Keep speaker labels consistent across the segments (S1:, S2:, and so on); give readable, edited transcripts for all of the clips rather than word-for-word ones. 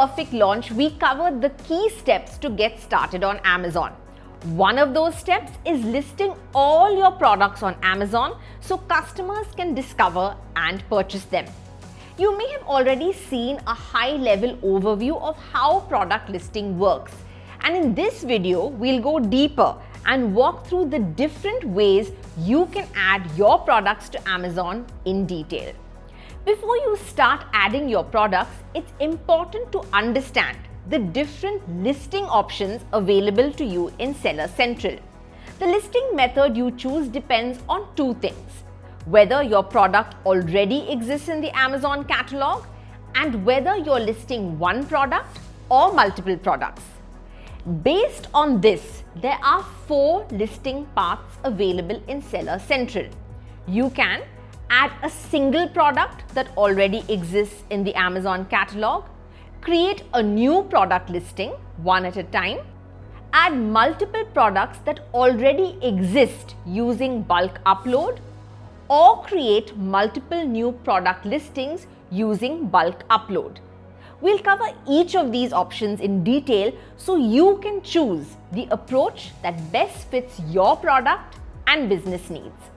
S1: Perfect Launch, we covered the key steps to get started on Amazon. One of those steps is listing all your products on Amazon so customers can discover and purchase them. You may have already seen a high-level overview of how product listing works. And in this video, we'll go deeper and walk through the different ways you can add your products to Amazon in detail. Before you start adding your products, it's important to understand the different listing options available to you in Seller Central. The listing method you choose depends on two things: whether your product already exists in the Amazon catalog and whether you're listing one product or multiple products. Based on this, there are 4 listing paths available in Seller Central. You can add a single product that already exists in the Amazon catalog, create a new product listing one at a time, add multiple products that already exist using bulk upload, or create multiple new product listings using bulk upload. We'll cover each of these options in detail so you can choose the approach that best fits your product and business needs.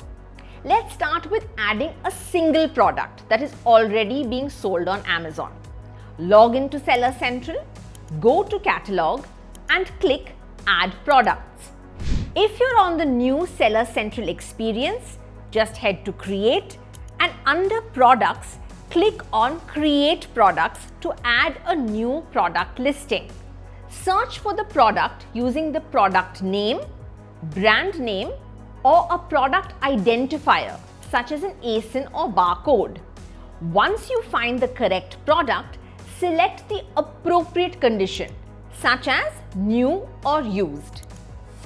S1: Let's start with adding a single product that is already being sold on Amazon. Log into Seller Central, go to Catalog and click Add Products. If you're on the new Seller Central experience, just head to Create and under Products, click on Create Products to add a new product listing. Search for the product using the product name, brand name, or a product identifier such as an ASIN or barcode. Once you find the correct product, select the appropriate condition such as new or used.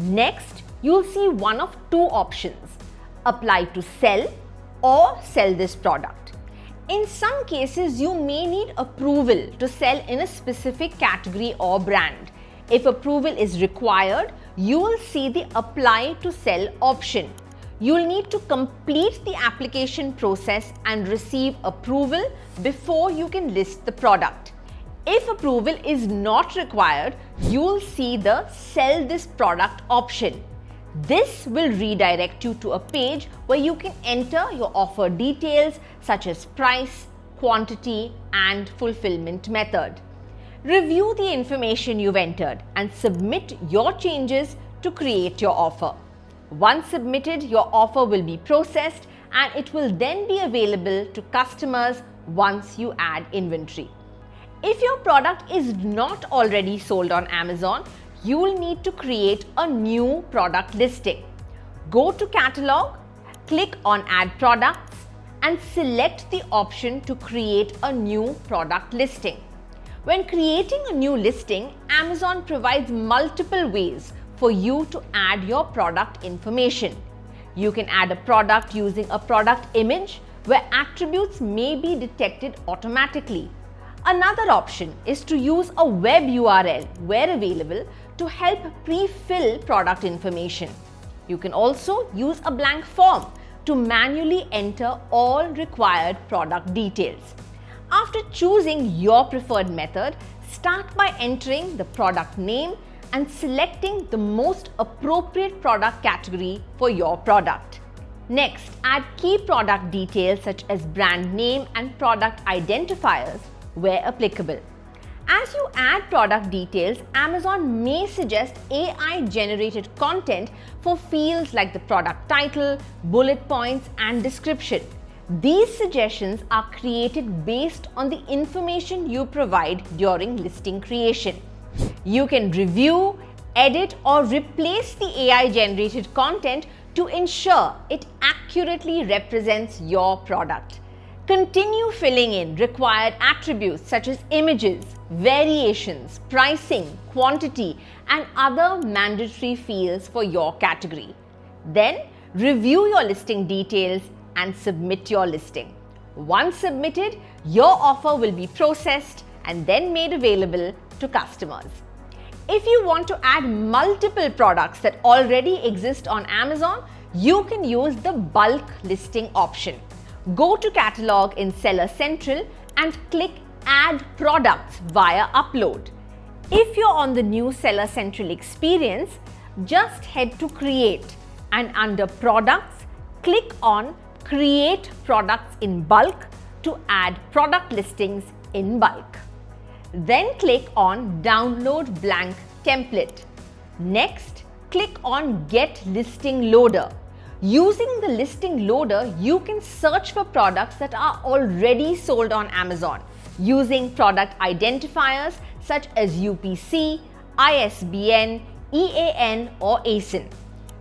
S1: Next, you'll see one of 2 options: apply to sell or sell this product. In some cases, you may need approval to sell in a specific category or brand. If approval is required, you will see the Apply to Sell option. You'll need to complete the application process and receive approval before you can list the product. If approval is not required, you'll see the Sell this product option. This will redirect you to a page where you can enter your offer details such as price, quantity, and fulfillment method. Review the information you've entered and submit your changes to create your offer. Once submitted, your offer will be processed and it will then be available to customers once you add inventory. If your product is not already sold on Amazon, you will need to create a new product listing. Go to Catalog, click on Add Products, and select the option to create a new product listing. When creating a new listing, Amazon provides multiple ways for you to add your product information. You can add a product using a product image where attributes may be detected automatically. Another option is to use a web URL where available to help pre-fill product information. You can also use a blank form to manually enter all required product details. After choosing your preferred method, start by entering the product name and selecting the most appropriate product category for your product. Next, add key product details such as brand name and product identifiers where applicable. As you add product details, Amazon may suggest AI-generated content for fields like the product title, bullet points, and description. These suggestions are created based on the information you provide during listing creation. You can review, edit, or replace the AI-generated content to ensure it accurately represents your product. Continue filling in required attributes such as images, variations, pricing, quantity, and other mandatory fields for your category. Then, review your listing details and submit your listing. Once submitted, your offer will be processed and then made available to customers. If you want to add multiple products that already exist on Amazon, you can use the bulk listing option. Go to Catalog in Seller Central and click add products via upload. If you're on the new Seller Central experience, just head to Create and under Products, click on Create Products in Bulk to add product listings in bulk. Then click on Download Blank Template. Next, click on Get Listing Loader. Using the listing loader, you can search for products that are already sold on Amazon using product identifiers such as UPC, ISBN, EAN or ASIN.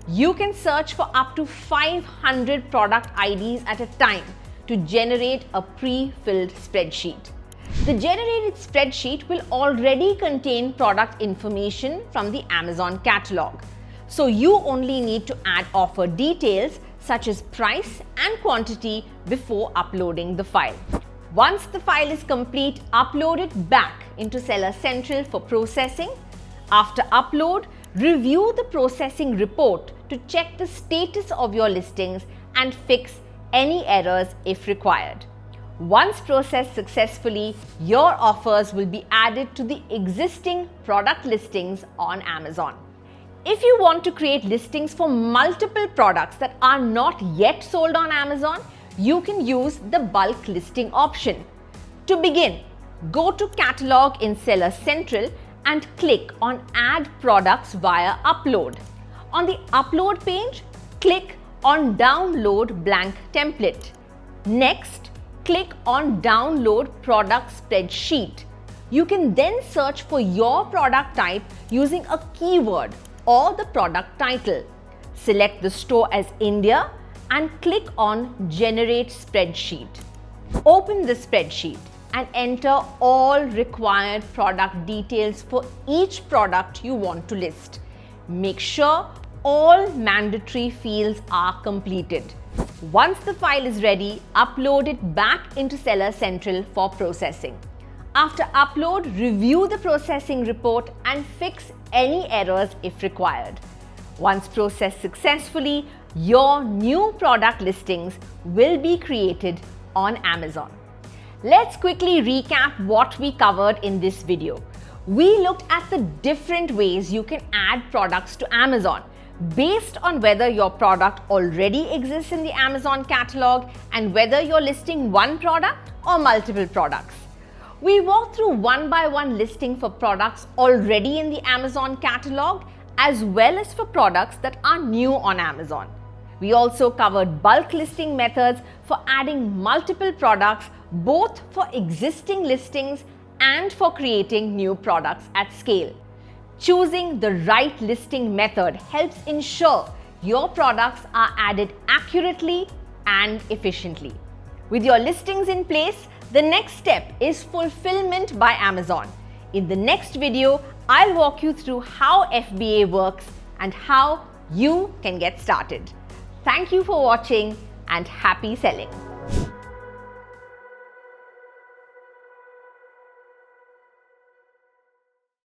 S1: You can search for up to 500 product IDs at a time to generate a pre-filled spreadsheet. The generated spreadsheet will already contain product information from the Amazon catalog. So you only need to add offer details such as price and quantity before uploading the file. Once the file is complete, upload it back into Seller Central for processing. After upload, review the processing report to check the status of your listings and fix any errors if required. Once processed successfully, your offers will be added to the existing product listings on Amazon. If you want to create listings for multiple products that are not yet sold on Amazon, you can use the bulk listing option. To begin, go to Catalog in Seller Central and click on Add Products via Upload. On the Upload page, click on Download Blank Template. Next, click on Download Product Spreadsheet. You can then search for your product type using a keyword or the product title. Select the store as India and click on Generate Spreadsheet. Open the spreadsheet and enter all required product details for each product you want to list. Make sure all mandatory fields are completed. Once the file is ready, upload it back into Seller Central for processing. After upload, review the processing report and fix any errors if required. Once processed successfully, your new product listings will be created on Amazon. Let's quickly recap what we covered in this video. We looked at the different ways you can add products to Amazon based on whether your product already exists in the Amazon catalog and whether you're listing one product or multiple products. We walked through one-by-one listing for products already in the Amazon catalog as well as for products that are new on Amazon. We also covered bulk listing methods for adding multiple products both for existing listings and for creating new products at scale. Choosing the right listing method helps ensure your products are added accurately and efficiently. With your listings in place, the next step is fulfillment by Amazon. In the next video, I'll walk you through how FBA works and how you can get started. Thank you for watching and happy selling.